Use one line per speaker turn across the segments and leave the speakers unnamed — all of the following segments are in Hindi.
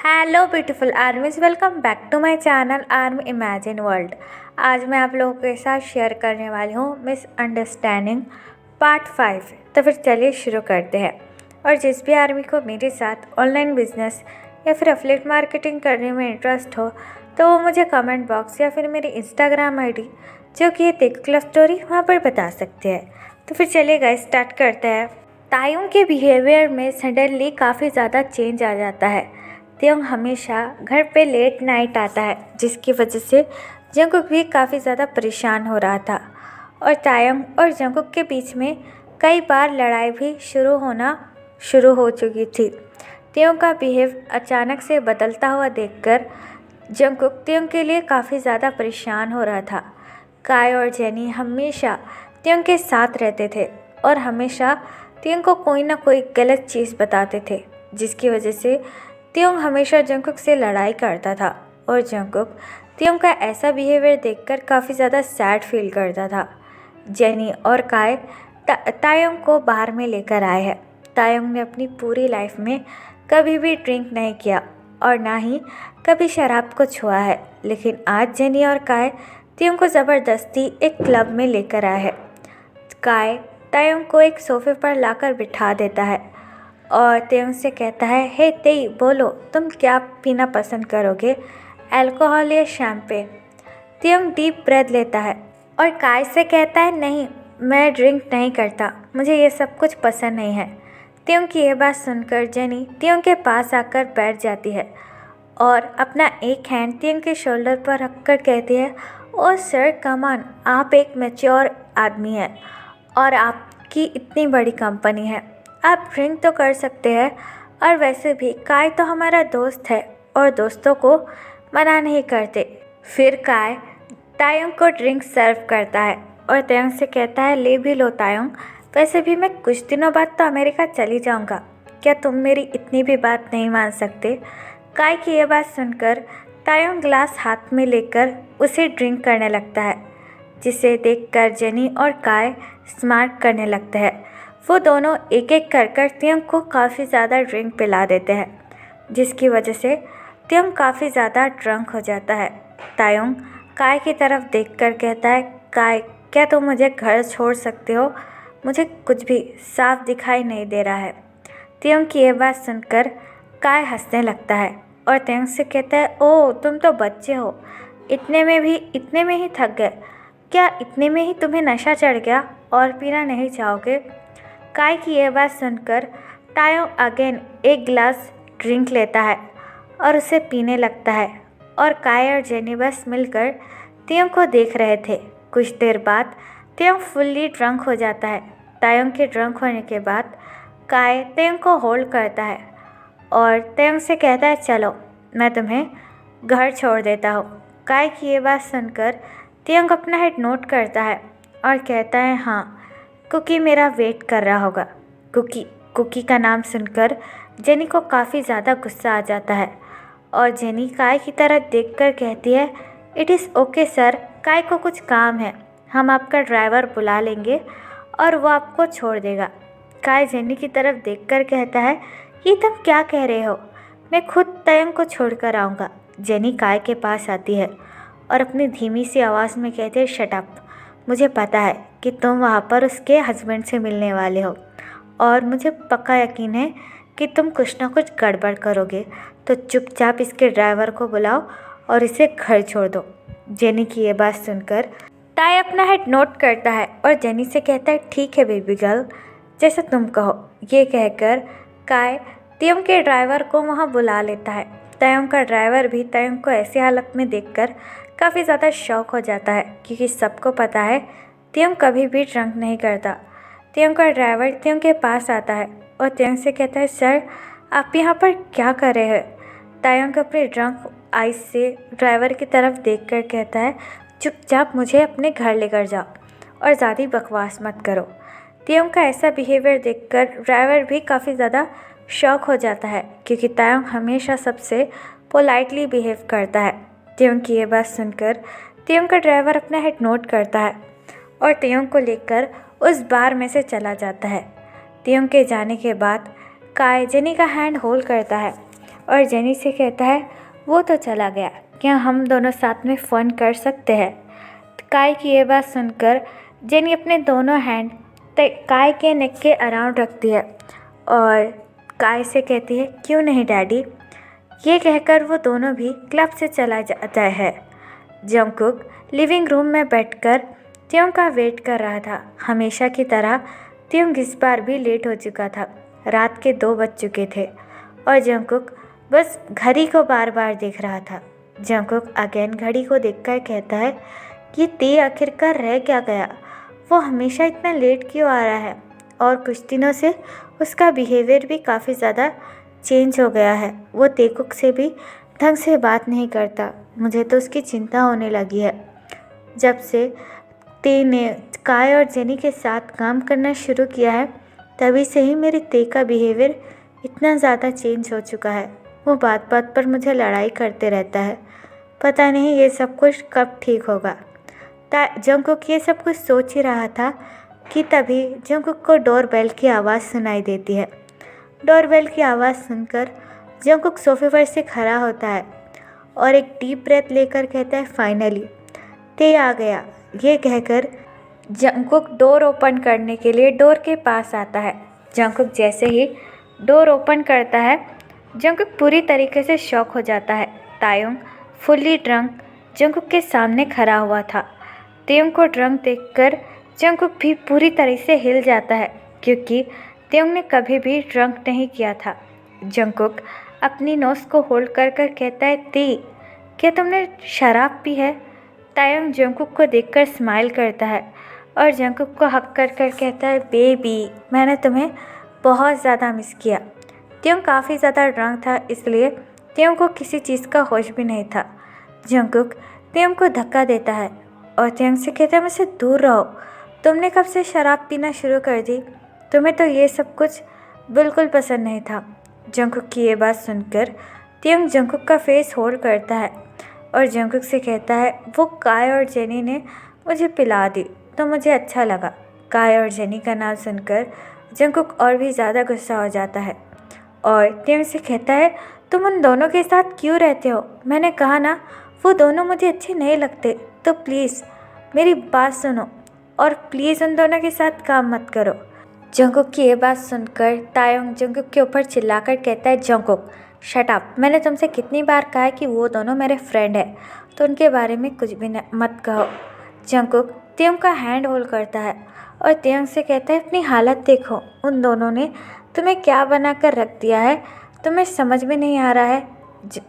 Hello beautiful armies, welcome back to my channel army imagine world. आज मैं आप लोगों के साथ शेयर करने वाली हूँ मिसअंडरस्टैंडिंग पार्ट 5। तो फिर चलिए शुरू करते हैं। और जिस भी आर्मी को मेरे साथ ऑनलाइन बिजनेस या फिर एफिलिएट मार्केटिंग करने में इंटरेस्ट हो तो वो मुझे कमेंट बॉक्स या फिर मेरी इंस्टाग्राम आईडी जो कि है तेकुक लव स्टोरी वहाँ पर बता सकते हैं। तो फिर चलिए गाइस स्टार्ट करते हैं। तायुंग के बिहेवियर में सडनली काफ़ी ज़्यादा चेंज आ जाता है। तायुंग हमेशा घर पे लेट नाइट आता है, जिसकी वजह से जंगकुक भी काफ़ी ज़्यादा परेशान हो रहा था। और तायुंग और जंगकुक के बीच में कई बार लड़ाई भी शुरू हो चुकी थी। तायुंग का बिहेव अचानक से बदलता हुआ देखकर जंगकुक तायुंग के लिए काफ़ी ज़्यादा परेशान हो रहा था। काय और जेनी हमेशा तायुंग के साथ रहते थे और हमेशा तायुंग को कोई ना कोई गलत चीज़ बताते थे, जिसकी वजह से तायुंग हमेशा जंगकुक से लड़ाई करता था। और जंगकुक तायुंग का ऐसा बिहेवियर देखकर काफ़ी ज़्यादा सैड फील करता था। जेनी और काय तायुंग को बाहर में लेकर आए हैं। तायुंग ने अपनी पूरी लाइफ में कभी भी ड्रिंक नहीं किया और ना ही कभी शराब को छुआ है, लेकिन आज जेनी और काय तायुंग को ज़बरदस्ती एक क्लब में लेकर आए हैं। काय तायुंग को एक सोफे पर लाकर बिठा देता है और तायुंग से कहता है, हे तेई, बोलो तुम क्या पीना पसंद करोगे, अल्कोहल या शैम्पेन। तायुंग डीप ब्रेथ लेता है और काय से कहता है, नहीं, मैं ड्रिंक नहीं करता, मुझे ये सब कुछ पसंद नहीं है। तायुंग की यह बात सुनकर जेनी तायुंग के पास आकर बैठ जाती है और अपना एक हैंड तायुंग के शोल्डर पर रखकर कहती है, ओ सर कम ऑन, आप एक मैच्योर आदमी हैं और आपकी इतनी बड़ी कंपनी है, आप ड्रिंक तो कर सकते हैं। और वैसे भी काय तो हमारा दोस्त है और दोस्तों को मना नहीं करते। फिर काय तायुंग को ड्रिंक सर्व करता है और तायुंग से कहता है, ले भी लो तायुंग, वैसे भी मैं कुछ दिनों बाद तो अमेरिका चली जाऊंगा, क्या तुम मेरी इतनी भी बात नहीं मान सकते। काय की यह बात सुनकर तायुंग ग्लास हाथ में लेकर उसे ड्रिंक करने लगता है, जिसे देखकर जेनी और काय स्मार्ट करने लगते हैं। वो दोनों एक एक कर तायुंग को काफ़ी ज़्यादा ड्रिंक पिला देते हैं, जिसकी वजह से तायुंग काफ़ी ज़्यादा ड्रंक हो जाता है। तायुंग काय की तरफ देखकर कहता है, काय, क्या तुम मुझे घर छोड़ सकते हो, मुझे कुछ भी साफ दिखाई नहीं दे रहा है। तायुंग की यह बात सुनकर काय हंसने लगता है और तायुंग से कहता है, ओह तुम तो बच्चे हो, इतने में ही थक गए, क्या इतने में ही तुम्हें नशा चढ़ गया और पीना नहीं चाहोगे। काय की यह बात सुनकर तायुंग अगेन एक गिलास ड्रिंक लेता है और उसे पीने लगता है और काय और जेनी बस मिलकर तायुंग को देख रहे थे। कुछ देर बाद तायुंग फुल्ली ड्रंक हो जाता है। तायुंग के ड्रंक होने के बाद काय तायुंग को होल्ड करता है और तायुंग से कहता है, चलो मैं तुम्हें घर छोड़ देता हूँ। काय की ये बात सुनकर तायुंग अपना हेड नोट करता है और कहता है, हाँ, कुकी मेरा वेट कर रहा होगा। कुकी का नाम सुनकर जेनी को काफ़ी ज़्यादा गुस्सा आ जाता है और जेनी काय की तरफ देखकर कहती है, इट इज़ ओके सर, काय को कुछ काम है, हम आपका ड्राइवर बुला लेंगे और वो आपको छोड़ देगा। काय जेनी की तरफ देखकर कहता है, ये तुम क्या कह रहे हो, मैं खुद तायुंग को छोड़ कर आऊँगा। जेनी काय के पास आती है और अपनी धीमी सी आवाज़ में कहती है, शट अप, मुझे पता है कि तुम वहाँ पर उसके हस्बैंड से मिलने वाले हो और मुझे पक्का यकीन है कि तुम कुछ ना कुछ गड़बड़ करोगे, तो चुपचाप इसके ड्राइवर को बुलाओ और इसे घर छोड़ दो। जेनी की ये बात सुनकर ताय अपना हेड नोट करता है और जेनी से कहता है, ठीक है बेबी गर्ल, जैसा तुम कहो। ये कहकर काय तायुंग के ड्राइवर को वहाँ बुला लेता है। तायुंग का ड्राइवर भी तायुंग को ऐसी हालत में देखकर काफ़ी ज़्यादा शॉक हो जाता है, क्योंकि सबको पता है तायुंग कभी भी ड्रंक नहीं करता। तायुंग का ड्राइवर तायुंग के पास आता है और तायुंग से कहता है, सर आप यहाँ पर क्या कर रहे हैं। तायुंग अपने ड्रंक आइज से ड्राइवर की तरफ देखकर कहता है, चुपचाप मुझे अपने घर लेकर जाओ और ज़्यादा बकवास मत करो। तायुंग का ऐसा बिहेवियर देखकर ड्राइवर भी काफ़ी ज़्यादा शॉक हो जाता है, क्योंकि तायुंग हमेशा सबसे पोलाइटली बिहेव करता है। तायुंग की ये बात सुनकर तायुंग का ड्राइवर अपना हेड नोट करता है और तायुंग को लेकर उस बार में से चला जाता है। तायुंग के जाने के बाद काय जेनी का हैंड होल्ड करता है और जेनी से कहता है वो तो चला गया, क्या हम दोनों साथ में फ़न कर सकते हैं। काई की ये बात सुनकर जेनी अपने दोनों हैंड काई के नेक के अराउंड रखती है और काई से कहती है क्यों नहीं डैडी। ये कहकर वो दोनों भी क्लब से चला जाता है। जंगकुक लिविंग रूम में बैठकर त्योंग का वेट कर रहा था। हमेशा की तरह त्योंग इस बार भी लेट हो चुका था। रात के 2 बज चुके थे और जंगकुक बस घड़ी को बार बार देख रहा था। जंगकुक अगेन घड़ी को देखकर कहता है कि ते आखिरकार रह क्या गया, वो हमेशा इतना लेट क्यों आ रहा है और कुछ दिनों से उसका बिहेवियर भी काफ़ी ज़्यादा चेंज हो गया है। वो तेकुक से भी ढंग से बात नहीं करता। मुझे तो उसकी चिंता होने लगी है। जब से ते ने काय और जेनी के साथ काम करना शुरू किया है तभी से ही मेरे ते का बिहेवियर इतना ज़्यादा चेंज हो चुका है। वो बात बात पर मुझे लड़ाई करते रहता है। पता नहीं ये सब कुछ कब ठीक होगा। जंगकुक ये सब कुछ सोच ही रहा था कि तभी जंगकुक को डोरबेल की आवाज़ सुनाई देती है। डोरबेल की आवाज़ सुनकर जंगकुक सोफे पर से खड़ा होता है और एक डीप ब्रेथ लेकर कहता है फाइनली ते आ गया। ये कहकर जंगकुक डोर ओपन करने के लिए डोर के पास आता है। जंगकुक जैसे ही डोर ओपन करता है जंगकुक पूरी तरीके से शॉक हो जाता है। तायुंग फुल्ली ड्रंक जंगकुक के सामने खड़ा हुआ था। तायुंग को ड्रंक देखकर जंगकुक भी पूरी तरह से हिल जाता है क्योंकि तायुंग ने कभी भी ड्रंक नहीं किया था। जंगकुक अपनी नोज़ को होल्ड कर कर कहता है ती क्या तुमने शराब पी है। तायुंग जंगकुक को देखकर स्माइल करता है और जंगकुक को हक कर कर कहता है बेबी मैंने तुम्हें बहुत ज़्यादा मिस किया। तायुंग काफ़ी ज़्यादा ड्रंक था इसलिए तायुंग को किसी चीज़ का होश भी नहीं था। जंगकुक तायुंग को धक्का देता है और तायुंग से कहता है मुझसे दूर रहो, तुमने कब से शराब पीना शुरू कर दी, तुम्हें तो ये सब कुछ बिल्कुल पसंद नहीं था। जंगकुक की ये बात सुनकर तायुंग जंगकुक का फेस होल्ड करता है और जंगकुक से कहता है वो काय और जेनी ने मुझे पिला दी तो मुझे अच्छा लगा। काय और जेनी का नाम सुनकर जंगकुक और भी ज़्यादा गुस्सा हो जाता है और तायुंग से कहता है तुम उन दोनों के साथ क्यों रहते हो, मैंने कहा ना वो दोनों मुझे अच्छे नहीं लगते, तो प्लीज़ मेरी बात सुनो और प्लीज़ उन दोनों के साथ काम मत करो। जंगकुक की ये बात सुनकर तायुंग जंगकुक के ऊपर चिल्लाकर कहता है जंगकुक शट अप, मैंने तुमसे कितनी बार कहा है कि वो दोनों मेरे फ्रेंड हैं तो उनके बारे में कुछ भी मत कहो। जंगकुक तायुंग का हैंड होल्ड करता है और तायुंग से कहता है अपनी हालत देखो, उन दोनों ने तुम्हें क्या बना कर रख दिया है, तुम्हें समझ में नहीं आ रहा है।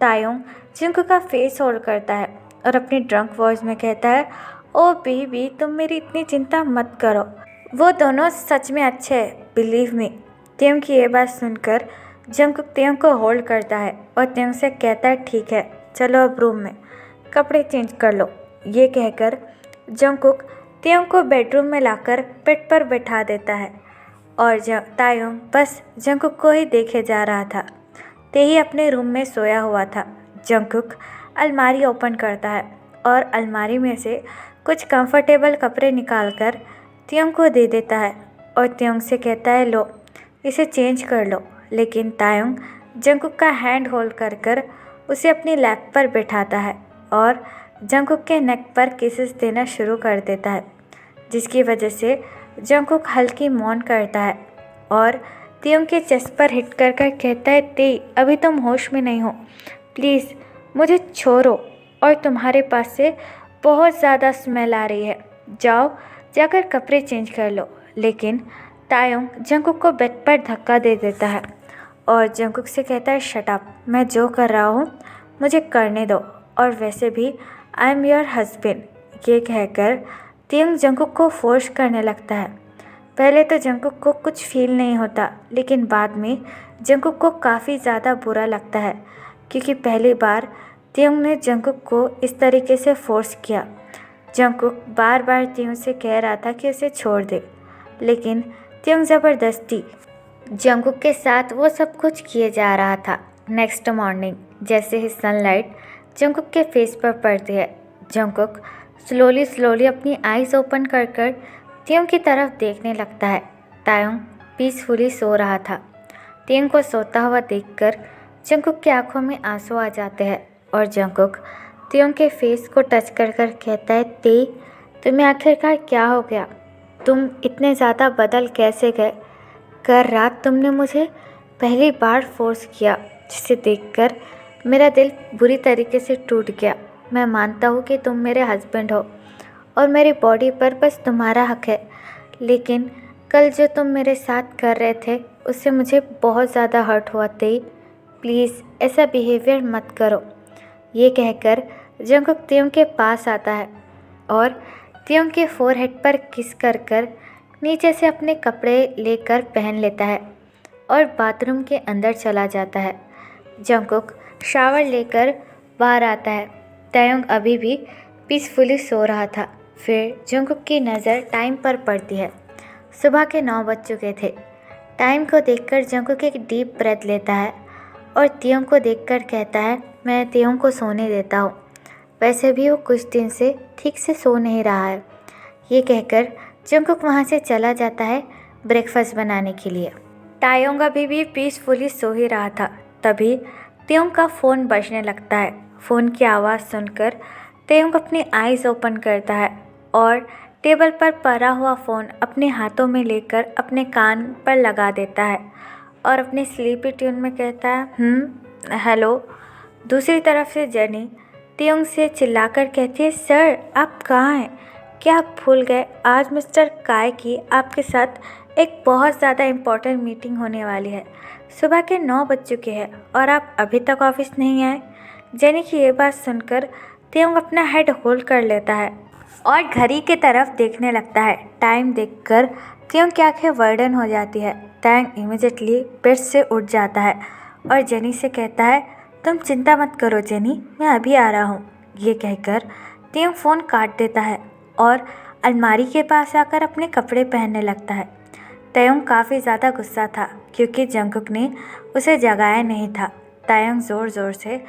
तायुंग जंगकुक का फेस होल्ड करता है और अपनी ड्रंक वॉइस में कहता है ओ बेबी तुम मेरी इतनी चिंता मत करो, वो दोनों सच में अच्छे हैं, बिलीव मी। तायुंग की ये बात सुनकर जंगकुक तायुंग को होल्ड करता है और तायुंग से कहता है ठीक है चलो अब रूम में कपड़े चेंज कर लो। ये कहकर जंगकुक तायुंग को बेडरूम में लाकर बेड पर बैठा देता है और तायुंग बस जंगकुक को ही देखे जा रहा था। ते ही अपने रूम में सोया हुआ था। जंगकुक अलमारी ओपन करता है और अलमारी में से कुछ कंफर्टेबल कपड़े निकालकर तायुंग को दे देता है और तायुंग से कहता है लो इसे चेंज कर लो। लेकिन तायुंग जंगकुक का हैंड होल्ड कर कर उसे अपनी लैप पर बैठाता है और जंगकुक के नेक पर किसेस देना शुरू कर देता है जिसकी वजह से जंगकुक हल्की मौन करता है और तायुंग के चेस्ट पर हिट कर कर कहता है ते अभी तुम होश में नहीं हो, प्लीज़ मुझे छोड़ो और तुम्हारे पास से बहुत ज़्यादा स्मेल आ रही है, जाओ जाकर कपड़े चेंज कर लो। लेकिन तायुंग जंगकुक को बेड पर धक्का दे देता है और जंगकुक से कहता है शट अप, मैं जो कर रहा हूँ मुझे करने दो और वैसे भी आई एम योर हस्बैंड। ये कहकर तायुंग जंगकुक को फोर्स करने लगता है। पहले तो जंगकुक को कुछ फील नहीं होता लेकिन बाद में जंगकुक को काफ़ी ज़्यादा बुरा लगता है क्योंकि पहली बार तायुंग ने जंगकुक को इस तरीके से फोर्स किया। जंगकुक बार बार तायुंग से कह रहा था कि उसे छोड़ दे लेकिन तायुंग ज़बरदस्ती जंगकुक के साथ वो सब कुछ किए जा रहा था। नेक्स्ट मॉर्निंग जैसे ही सनलाइट जंगकुक के फेस पर पड़ती है जंगकुक स्लोली अपनी आईज ओपन कर कर तायुंग की तरफ देखने लगता है। तायुंग पीसफुली सो रहा था। तायुंग को सोता हुआ देखकर जंगकुक की आंखों में आंसू आ जाते हैं और जंगकुक तियोंग के फेस को टच कर कर कहता है, ते तुम्हें आखिरकार क्या हो गया? तुम इतने ज़्यादा बदल कैसे गए? कल रात तुमने मुझे पहली बार फोर्स किया, जिसे देखकर मेरा दिल बुरी तरीके से टूट गया। मैं मानता हूँ कि तुम मेरे हस्बैंड हो और मेरी बॉडी पर बस तुम्हारा हक है, लेकिन कल जो तुम मेरे साथ कर रहे थे उससे मुझे बहुत ज़्यादा हर्ट हुआ। ते प्लीज़ ऐसा बिहेवियर मत करो। ये कहकर जंगकुक तियोंग के पास आता है और तियोंग के फोरहेड पर किस कर कर नीचे से अपने कपड़े लेकर पहन लेता है और बाथरूम के अंदर चला जाता है। जंगकुक शावर लेकर बाहर आता है। तायोंग अभी भी पीसफुली सो रहा था। फिर जंगकुक की नज़र टाइम पर पड़ती है। सुबह के 9 बज चुके थे। टाइम को देखकर जंगकुक एक डीप ब्रेथ लेता है और तियोंग को देखकर कहता है, मैं तियोंग को सोने देता हूँ। वैसे भी वो कुछ दिन से ठीक से सो नहीं रहा है। ये कहकर जंगकुक वहाँ से चला जाता है ब्रेकफास्ट बनाने के लिए। तायोंग अभी भी पीसफुली सो ही रहा था। तभी तियोंग का फ़ोन बजने लगता है। फ़ोन की आवाज़ सुनकर तियोंग अपनी आइज़ ओपन करता है और टेबल पर पड़ा हुआ फ़ोन अपने हाथों में लेकर अपने कान पर लगा देता है और अपने स्लीपी ट्यून में कहता है, हेलो। दूसरी तरफ से जेनी तियोंग से चिल्लाकर कहती है, सर आप कहाँ हैं? क्या आप भूल गए आज मिस्टर काय की आपके साथ एक बहुत ज़्यादा इम्पोर्टेंट मीटिंग होने वाली है। सुबह के 9 बज चुके हैं और आप अभी तक ऑफिस नहीं आए। जेनी की ये बात सुनकर तियोंग अपना हेड होल्ड कर लेता है और घड़ी की तरफ देखने लगता है। टाइम देखकर तियोंग की आंखें वर्डन हो जाती है। तायोंग इमीडिएटली बेड से उठ जाता है और जेनी से कहता है, तुम चिंता मत करो जेनी, मैं अभी आ रहा हूँ। ये कहकर तियोंग फ़ोन काट देता है और अलमारी के पास आकर अपने कपड़े पहनने लगता है। तायोंग काफ़ी ज़्यादा गुस्सा था क्योंकि जंगकुक ने उसे जगाया नहीं था। तायोंग ज़ोर ज़ोर से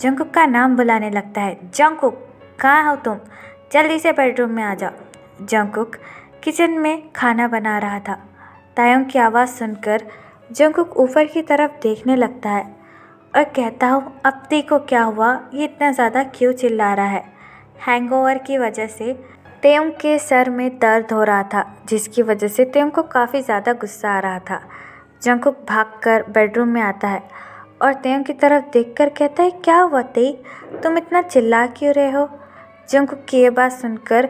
जंगकुक का नाम बुलाने लगता है, जंगकुक कहाँ हो तुम? जल्दी से बेडरूम में आ जाओ। जंगकुक किचन में खाना बना रहा था। तायोंग की आवाज़ सुनकर जंगकुक ऊपर की तरफ देखने लगता है और कहता हूँ, अब देखो क्या हुआ, ये इतना ज़्यादा क्यों चिल्ला रहा है? हैंगओवर की वजह से तियोंग के सर में दर्द हो रहा था, जिसकी वजह से तियोंग को काफ़ी ज़्यादा गुस्सा आ रहा था। जंगकुक भागकर बेडरूम में आता है और तियोंग की तरफ देखकर कहता है, क्या हुआ ते, तुम इतना चिल्ला क्यों रहे हो? जंगकुक की ये बात सुनकर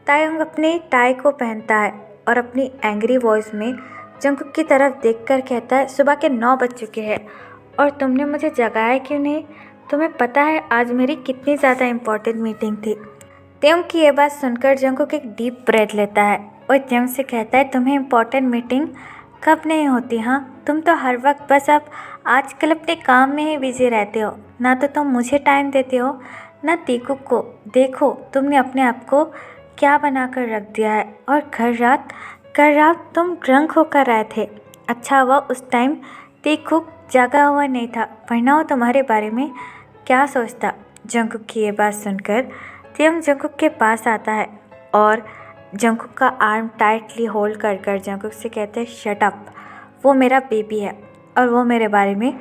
तायोंग अपनी टाई को पहनता है और अपनी एंग्री वॉइस में जंगकुक की तरफ देखकर कहता है, सुबह के 9 बज चुके हैं और तुमने मुझे जगाया क्यों नहीं? तुम्हें पता है आज मेरी कितनी ज़्यादा इम्पोर्टेंट मीटिंग थी। तियोंग की ये बात सुनकर जंगकुक एक डीप ब्रेथ लेता है और तियोंग से कहता है, तुम्हें इम्पोर्टेंट मीटिंग कब नहीं होती? हाँ, तुम तो हर वक्त बस अब आजकल अपने काम में ही बिजी रहते हो। ना तो तुम मुझे टाइम देते हो ना तीकू को। देखो तुमने अपने आप को क्या बना कर रख दिया है और कल रात तुम ड्रंक होकर आए थे। अच्छा हुआ उस टाइम तीकू जगा हुआ नहीं था, वरना वो तुम्हारे बारे में क्या सोचता। जंगकुक की ये बात सुनकर तियोंग जंगकुक के पास आता है और जंगकुक का आर्म टाइटली होल्ड कर कर जंगकुक से कहते हैं, शट अप, वो मेरा बेबी है और वो मेरे बारे में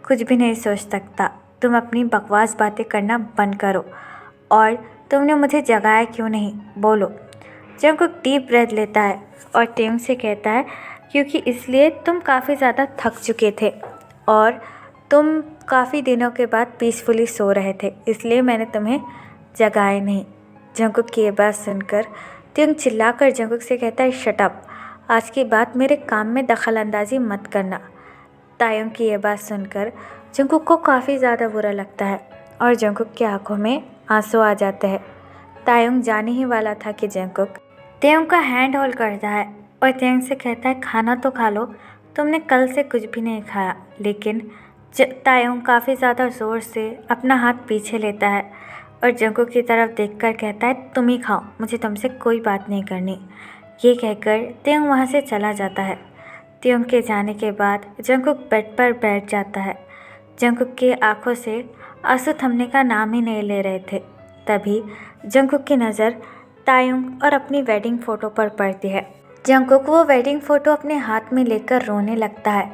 कुछ भी नहीं सोच सकता। तुम अपनी बकवास बातें करना बंद करो और तुमने मुझे जगाया क्यों नहीं, बोलो। जंगकुक डीप ब्रेथ लेता है और तियोंग से कहता है, क्योंकि इसलिए तुम काफ़ी ज़्यादा थक चुके थे और तुम काफ़ी दिनों के बाद पीसफुली सो रहे थे, इसलिए मैंने तुम्हें जगाए नहीं। जंगकुक की ये बात सुनकर तियोंग चिल्लाकर जंगकुक से कहता है, शट अप, आज की बात मेरे काम में दखल अंदाजी मत करना। तायोंग की ये बात सुनकर जंगकुक को काफ़ी ज़्यादा बुरा लगता है और जंगकुक की आंखों में आंसू आ जाते हैं। तायोंग जाने ही वाला था कि जंगकुक तियोंग का हैंड होल्ड करता है और तियोंग से कहता है, खाना तो खा लो, तुमने कल से कुछ भी नहीं खाया। लेकिन तायोंग काफ़ी ज़्यादा ज़ोर से अपना हाथ पीछे लेता है और जंगकुक की तरफ देखकर कहता है, तुम ही खाओ, मुझे तुमसे कोई बात नहीं करनी। ये कहकर तियोंग वहाँ से चला जाता है। तियोंग के जाने के बाद जंगकुक बेड पर बैठ जाता है। जंगकुक की आंखों से आंसू थमने का नाम ही नहीं ले रहे थे। तभी जंगकुक की नज़र तायोंग और अपनी वेडिंग फ़ोटो पर पड़ती है। जंगकुक वो वेडिंग फ़ोटो अपने हाथ में लेकर रोने लगता है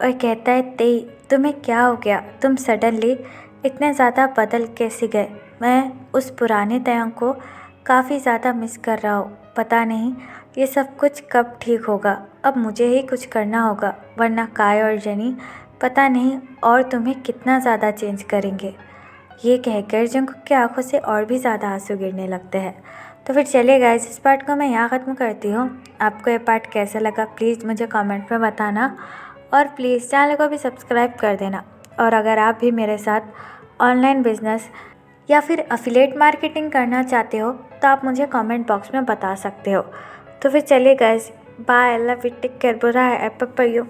और कहता है, तेई तुम्हें क्या हो गया, तुम सडनली इतने ज़्यादा बदल कैसे गए। मैं उस पुराने तयंग को काफ़ी ज़्यादा मिस कर रहा हूँ। पता नहीं ये सब कुछ कब ठीक होगा। अब मुझे ही कुछ करना होगा, वरना काय और जेनी पता नहीं और तुम्हें कितना ज़्यादा चेंज करेंगे। ये कहकर जंगकुक की आंखों से और भी ज़्यादा आंसू गिरने लगते हैं। तो फिर चलिए गाइस, इस पार्ट को मैं यहाँ ख़त्म करती हूँ। आपको ये पार्ट कैसा लगा प्लीज़ मुझे कमेंट में बताना, और प्लीज़ चैनल को भी सब्सक्राइब कर देना। और अगर आप भी मेरे साथ ऑनलाइन बिजनेस या फिर अफिलिएट मार्केटिंग करना चाहते हो तो आप मुझे कमेंट बॉक्स में बता सकते हो। तो फिर चलिए guys, bye, love you, take care, बुरा है, एप पर यू।